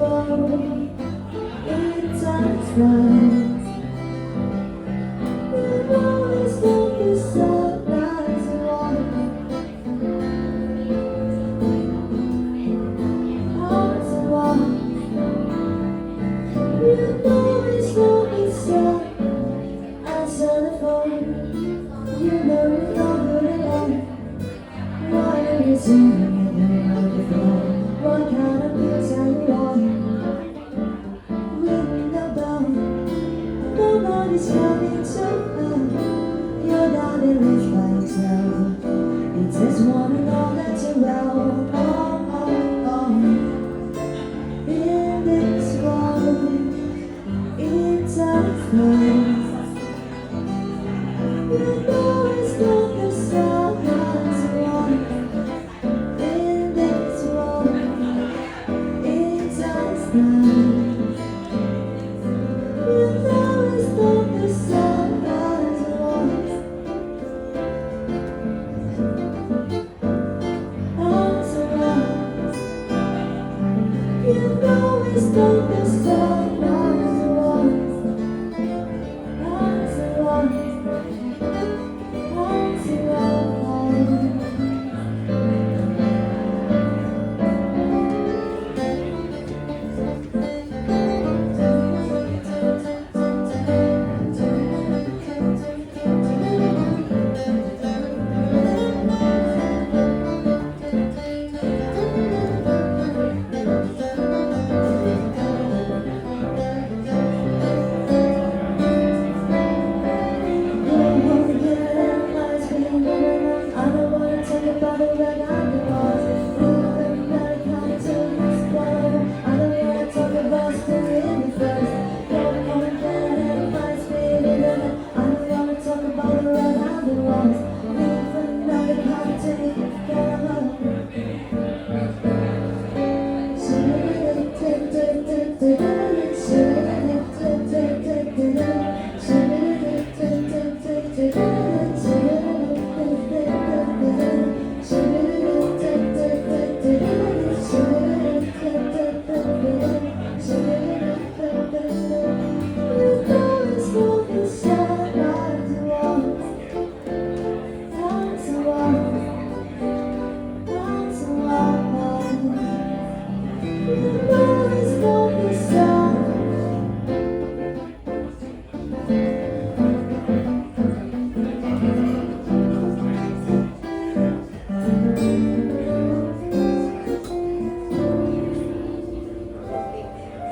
wrong, it turns right. You always look yourself as wrong. Hearts are wrong. You always look yourself as on the phone. You know you're not good enough. Why are you singing at the on the phone? What kind of boots are you on? Ring the bell. Nobody's coming to help. Your darling lives by yourself. It just wanna know that you're well. Oh, oh, oh. In this world, it's a place. You know it's not yourself as one. In this world, it's just nice. You know it's not yourself as one. As one. You know it's not